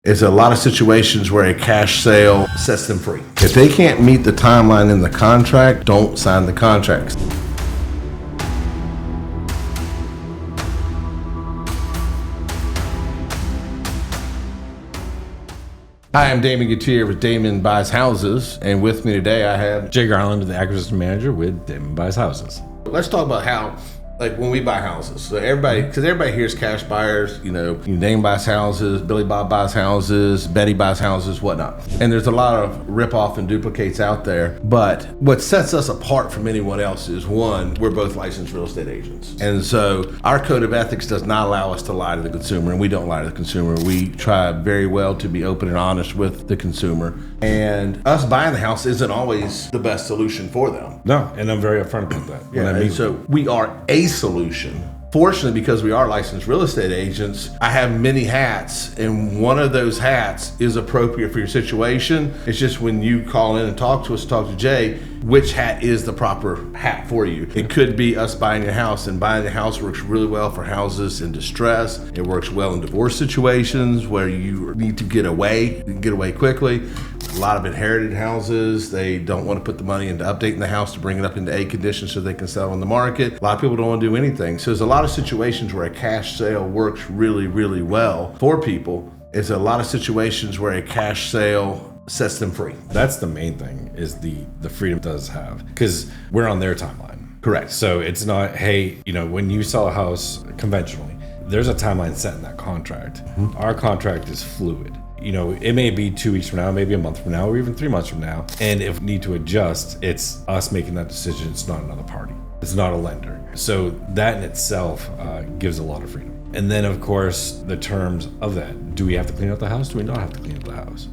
It's a lot of situations where a cash sale sets them free. If they can't meet the timeline in the contract, don't sign the contracts. Hi, I'm Damon Gettier with Damon Buys Houses, and with me today I have Garland, the acquisition manager with Damon Buys Houses. Let's talk about how, like when we buy houses, so everybody hears cash buyers, Damon buys houses, Billy Bob buys houses, Betty buys houses, whatnot. And there's a lot of rip-off and duplicates out there. But what sets us apart from anyone else is, one, we're both licensed real estate agents. And so our code of ethics does not allow us to lie to the consumer, and we don't lie to the consumer. We try very well to be open and honest with the consumer. And us buying the house isn't always the best solution for them. No, and I'm very upfront about that. Yeah, and so we are a solution. Fortunately, because we are licensed real estate agents, I have many hats, and one of those hats is appropriate for your situation. It's just when you call in and talk to us, talk to Jay, which hat is the proper hat for you. It could be us buying your house, and buying your house works really well for houses in distress. It works well in divorce situations where you need to get away quickly. A lot of inherited houses, they don't want to put the money into updating the house to bring it up into A condition so they can sell it on the market. A lot of people don't want to do anything. So there's a lot of situations where a cash sale works really, really well for people. It's a lot of situations where a cash sale sets them free. That's the main thing, is the freedom it does have, because we're on their timeline. Correct. So it's not, hey, when you sell a house conventionally, there's a timeline set in that contract. Mm-hmm. Our contract is fluid. It may be 2 weeks from now, maybe a month from now, or even 3 months from now. And if we need to adjust, it's us making that decision. It's not another party. It's not a lender. So that in itself gives a lot of freedom. And then, of course, the terms of that. Do we have to clean out the house? Do we not have to clean out the house?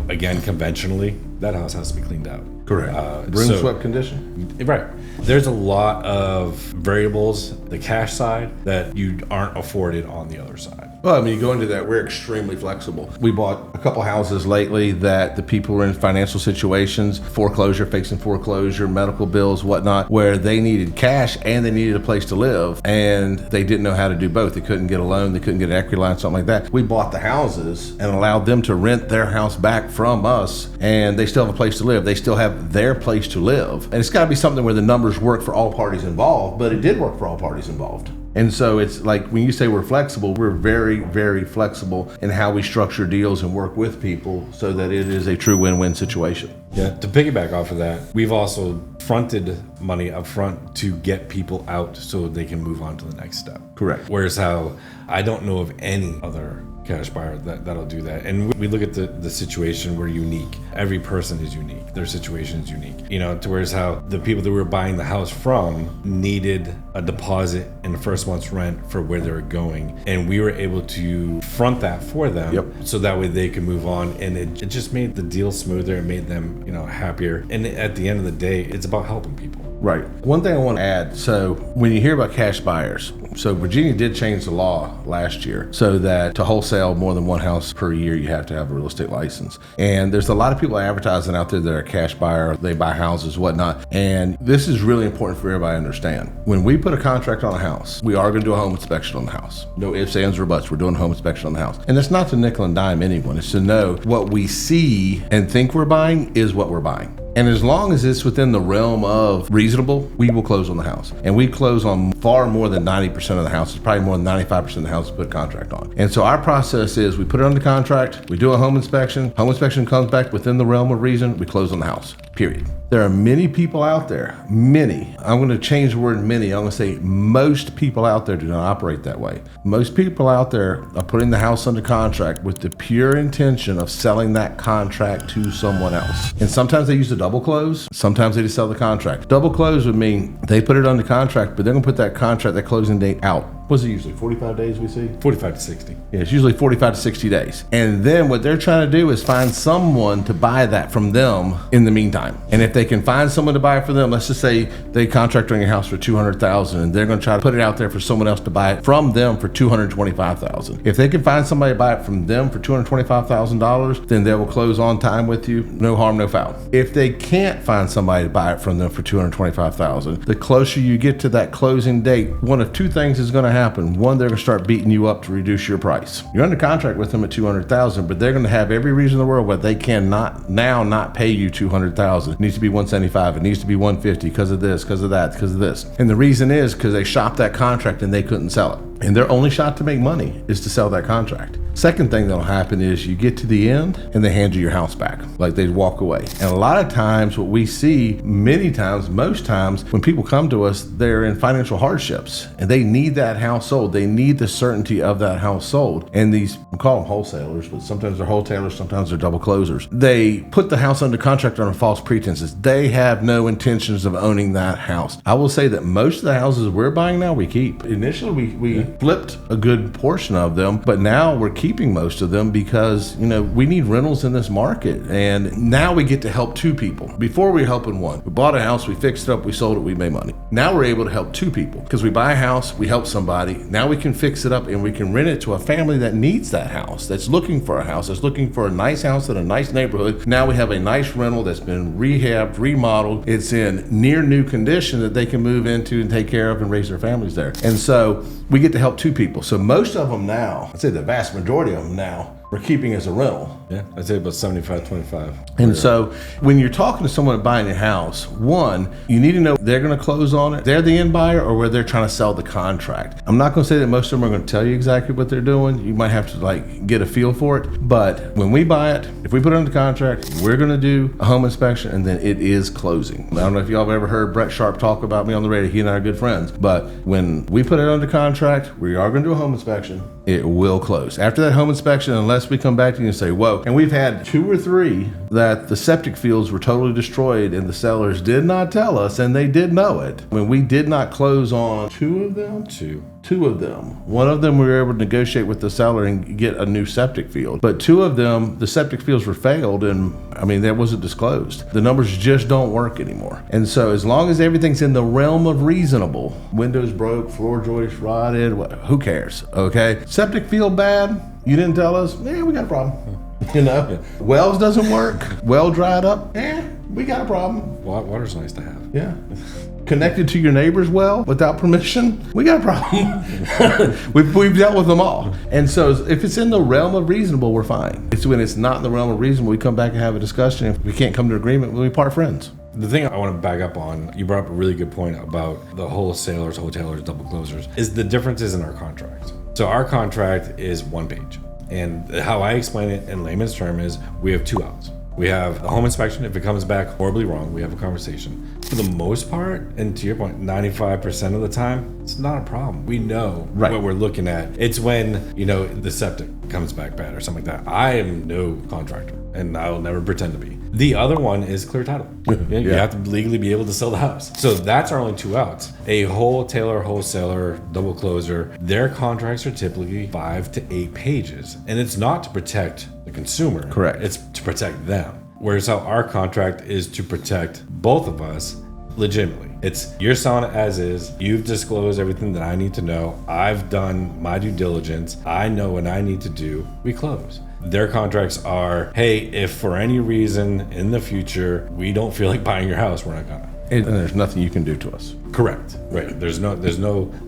Again, conventionally, that house has to be cleaned out. Correct. Room swept condition. Right. There's a lot of variables, the cash side, that you aren't afforded on the other side. Well, you go into that, we're extremely flexible. We bought a couple houses lately that the people were in financial situations, facing foreclosure, medical bills, whatnot, where they needed cash and they needed a place to live, and they didn't know how to do both. They couldn't get a loan, they couldn't get an equity line, something like that. We bought the houses and allowed them to rent their house back from us, and they still have a place to live. They still have their place to live. And it's got to be something where the numbers work for all parties involved, but it did work for all parties involved. And so it's like, when you say we're flexible, we're very, very flexible in how we structure deals and work with people so that it is a true win-win situation. Yeah, to piggyback off of that, we've also fronted money up front to get people out so they can move on to the next step. Correct. Whereas how I don't know of any other cash buyer that'll do that. And we look at the situation, we're unique. Every person is unique. Their situation is unique. To whereas how the people that we were buying the house from needed a deposit in the first month's rent for where they were going. And we were able to front that for them. Yep. So that way they could move on. And it just made the deal smoother. It made them, happier. And at the end of the day, it's about helping people. Right. One thing I want to add, so when you hear about cash buyers, so Virginia did change the law last year so that to wholesale more than one house per year, you have to have a real estate license. And there's a lot of people advertising out there that are cash buyer, they buy houses, whatnot. And this is really important for everybody to understand. When we put a contract on a house, we are going to do a home inspection on the house. No ifs, ands, or buts. We're doing a home inspection on the house. And it's not to nickel and dime anyone. It's to know what we see and think we're buying is what we're buying. And as long as it's within the realm of reasonable, we will close on the house. And we close on far more than 90% of the houses, probably more than 95% of the houses put a contract on. And so our process is, we put it under contract, we do a home inspection comes back within the realm of reason, we close on the house, period. There are many people out there, I'm going to change the word many, I'm going to say most people out there do not operate that way. Most people out there are putting the house under contract with the pure intention of selling that contract to someone else. And sometimes they use a double close, sometimes they just sell the contract. Double close would mean they put it under contract, but they're going to put that contract, that closing date out. What's it usually, 45 days we see? 45 to 60. Yeah, it's usually 45 to 60 days. And then what they're trying to do is find someone to buy that from them in the meantime. And if they can find someone to buy it for them, let's just say they contract on your house for $200,000 and they're going to try to put it out there for someone else to buy it from them for $225,000. If they can find somebody to buy it from them for $225,000, then they will close on time with you. No harm, no foul. If they can't find somebody to buy it from them for $225,000, the closer you get to that closing date, one of two things is going to happen. happen? One, they're going to start beating you up to reduce your price. You're under contract with them at $200,000, but they're going to have every reason in the world why they cannot now not pay you $200,000. It needs to be $175. It needs to be $150 because of this, because of that, because of this. And the reason is because they shopped that contract and they couldn't sell it. And their only shot to make money is to sell that contract. Second thing that'll happen is you get to the end and they hand you your house back, like they walk away. And a lot of times what we see, many times, most times, when people come to us, they're in financial hardships and they need that house sold. They need the certainty of that house sold. And these, we call them wholesalers, but sometimes they're wholetalers, sometimes they're double closers. They put the house under contract on false pretenses. They have no intentions of owning that house. I will say that most of the houses we're buying now, we keep. Initially, we flipped a good portion of them, but now we're keeping most of them because, we need rentals in this market. And now we get to help two people. Before we were helping one. We bought a house, we fixed it up, we sold it, we made money. Now we're able to help two people because we buy a house, we help somebody. Now we can fix it up and we can rent it to a family that needs that house, that's looking for a house, that's looking for a nice house in a nice neighborhood. Now we have a nice rental that's been rehabbed, remodeled. It's in near new condition that they can move into and take care of and raise their families there. And so we get to help two people. So most of them now, I'd say the vast majority of them now, we're keeping as a rental. Yeah, I'd say about 75-25. And so when you're talking to someone buying a house, one, you need to know they're going to close on it. They're the end buyer or where they're trying to sell the contract. I'm not going to say that most of them are going to tell you exactly what they're doing. You might have to get a feel for it. But when we buy it, if we put it under contract, we're going to do a home inspection and then it is closing. I don't know if y'all have ever heard Brett Sharp talk about me on the radio. He and I are good friends. But when we put it under contract, we are going to do a home inspection. It will close. After that home inspection, unless we come back to you and say, whoa, and we've had 2 or 3 that the septic fields were totally destroyed and the sellers did not tell us and they did know it. When we did not close on 2 of them, two of them. One of them we were able to negotiate with the seller and get a new septic field. But 2 of them, the septic fields were failed and that wasn't disclosed. The numbers just don't work anymore. And so as long as everything's in the realm of reasonable, windows broke, floor joists rotted, who cares, okay? Septic field bad, you didn't tell us, we got a problem. Wells doesn't work, well dried up, we got a problem. Water's nice to have. Yeah. Connected to your neighbor's well without permission, we got a problem. we've dealt with them all. And so if it's in the realm of reasonable, we're fine. It's when it's not in the realm of reasonable, we come back and have a discussion. If we can't come to agreement, we part friends. The thing I want to back up on, you brought up a really good point about the wholesalers, wholetalers, double closers, is the differences in our contract. So our contract is 1 page. And how I explain it in layman's term is we have 2 outs. We have the home inspection. If it comes back horribly wrong, we have a conversation. For the most part, and to your point, 95% of the time, it's not a problem. We know what we're looking at. It's when, the septic comes back bad or something like that. I am no contractor, and I'll never pretend to be. The other one is clear title. You have to legally be able to sell the house. So that's our only 2 outs. A wholesaler, double closer, their contracts are typically 5 to 8 pages. And it's not to protect the consumer. Correct. It's to protect them. Whereas how our contract is to protect both of us legitimately. It's you're selling it as is. You've disclosed everything that I need to know. I've done my due diligence. I know what I need to do. We close. Their contracts are, hey, if for any reason in the future we don't feel like buying your house, we're not gonna. And there's nothing you can do to us. Correct. Right. There's no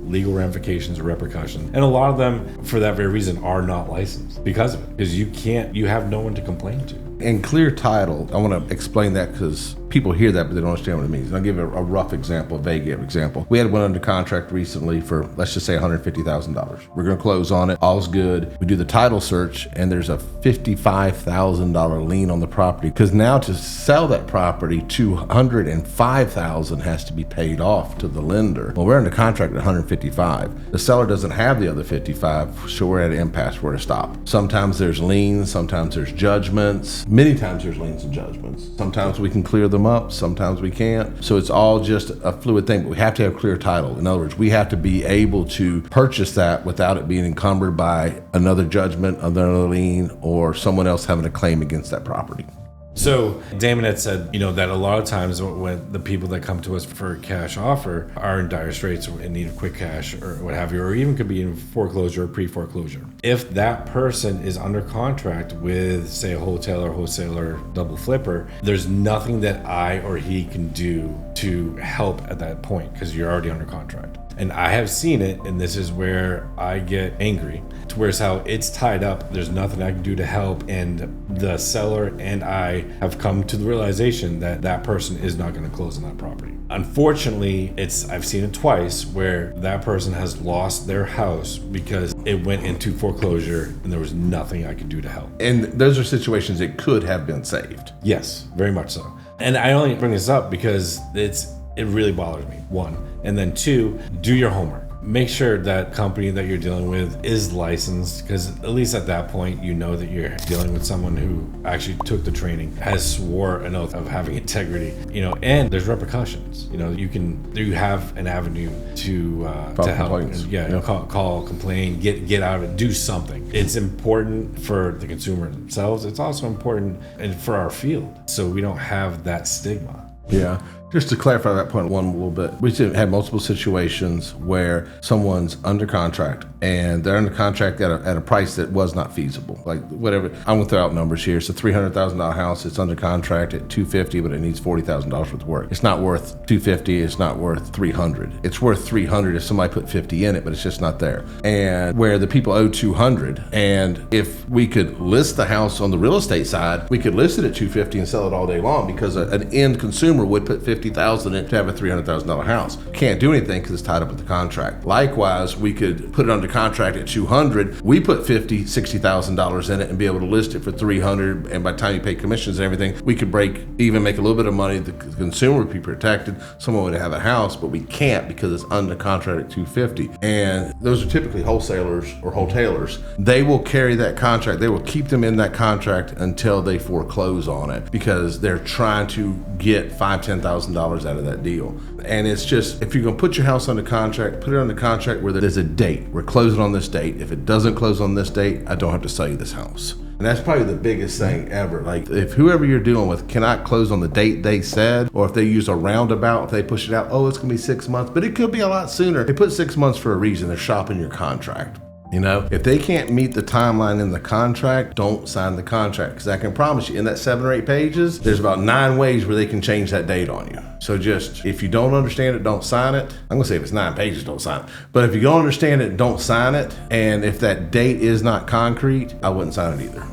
legal ramifications or repercussions. And a lot of them, for that very reason, are not licensed because of it. Because you have no one to complain to. And clear title, I want to explain that because people hear that, but they don't understand what it means. And I'll give a rough example, a vague example. We had one under contract recently for, let's just say $150,000. We're going to close on it. All's good. We do the title search and there's a $55,000 lien on the property because now to sell that property, $205,000 has to be paid off to the lender. Well, we're under contract at $155,000. The seller doesn't have the other $55,000, so we're at an impasse where to stop. Sometimes there's liens, sometimes there's judgments. Many times there's liens and judgments. Sometimes we can clear them up, sometimes we can't. So it's all just a fluid thing, but we have to have clear title. In other words, we have to be able to purchase that without it being encumbered by another judgment, another lien, or someone else having a claim against that property. So Damon had said, that a lot of times when the people that come to us for a cash offer are in dire straits in need of quick cash or what have you, or even could be in foreclosure or pre-foreclosure. If that person is under contract with, say, a wholesaler, double flipper, there's nothing that I or he can do to help at that point because you're already under contract. And I have seen it, and this is where I get angry. To where's how it's tied up, there's nothing I can do to help, and the seller and I have come to the realization that that person is not going to close on that property. Unfortunately, I've seen it twice where that person has lost their house because it went into foreclosure and there was nothing I could do to help. And those are situations that could have been saved. Yes, very much so. And I only bring this up because it really bothers me, one. And then two, do your homework. Make sure that company that you're dealing with is licensed, because at least at that point, you know that you're dealing with someone who actually took the training, has swore an oath of having integrity, and there's repercussions. You have an avenue to help. Call, complain, get out of it, do something. It's important for the consumer themselves. It's also important and for our field, so we don't have that stigma. Yeah. Just to clarify that point one little bit, we had multiple situations where someone's under contract and they're under contract at a price that was not feasible. Like whatever, I'm gonna throw out numbers here. It's a $300,000 house. It's under contract at $250,000, but it needs $40,000 worth of work. It's not worth $250,000. It's not worth $300,000. It's worth $300,000 if somebody put $50,000 in it, but it's just not there. And where the people owe $200,000, and if we could list the house on the real estate side, we could list it at $250,000 and sell it all day long, because an end consumer would put $50,000 in to have a $300,000 house. Can't do anything because it's tied up with the contract. Likewise, we could put it under contract at $200,000. We put $50,000, $60,000 in it and be able to list it for $300,000. And by the time you pay commissions and everything, we could even make a little bit of money. The consumer would be protected. Someone would have a house, but we can't because it's under contract at $250,000. And those are typically wholesalers or wholetalers. They will carry that contract. They will keep them in that contract until they foreclose on it, because they're trying to get $5,000, $10,000 out of that deal. And it's just, if you're gonna put your house under contract, put it under contract where there's a date. We're closing on this date. If it doesn't close on this date, I don't have to sell you this house. And that's probably the biggest thing ever. Like, if whoever you're dealing with cannot close on the date they said, or if they use a roundabout, if they push it out, it's gonna be 6 months, but it could be a lot sooner. They put 6 months for a reason. They're shopping your contract. If they can't meet the timeline in the contract, don't sign the contract, because I can promise you in that 7 or 8 pages, there's about 9 ways where they can change that date on you. So just, if you don't understand it, don't sign it. I'm gonna say if it's 9 pages, don't sign it. But if you don't understand it, don't sign it. And if that date is not concrete, I wouldn't sign it either.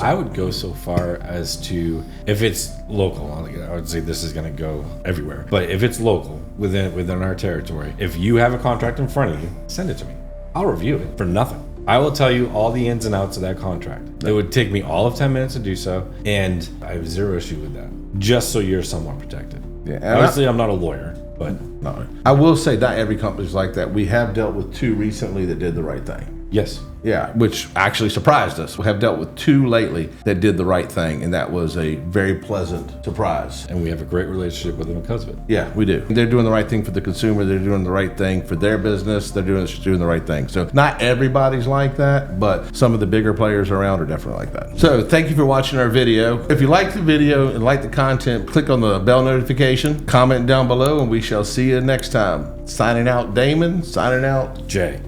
I would go so far as to, if it's local, I would say this is going to go everywhere. But if it's local within our territory, if you have a contract in front of you, send it to me. I'll review it for nothing. I will tell you all the ins and outs of that contract. It would take me all of 10 minutes to do so, and I have zero issue with that, just so you're somewhat protected. Yeah, obviously, I'm not a lawyer, but... No. I will say not every company's like that. We have dealt with 2 recently that did the right thing. Yes. Yeah, which actually surprised us. We have dealt with 2 lately that did the right thing, and that was a very pleasant surprise. And we have a great relationship with them because of it. Yeah, we do. They're doing the right thing for the consumer. They're doing the right thing for their business. They're doing the right thing. So not everybody's like that, but some of the bigger players around are definitely like that. So thank you for watching our video. If you like the video and like the content, click on the bell notification, comment down below, and we shall see you next time. Signing out, Damon. Signing out, Jay.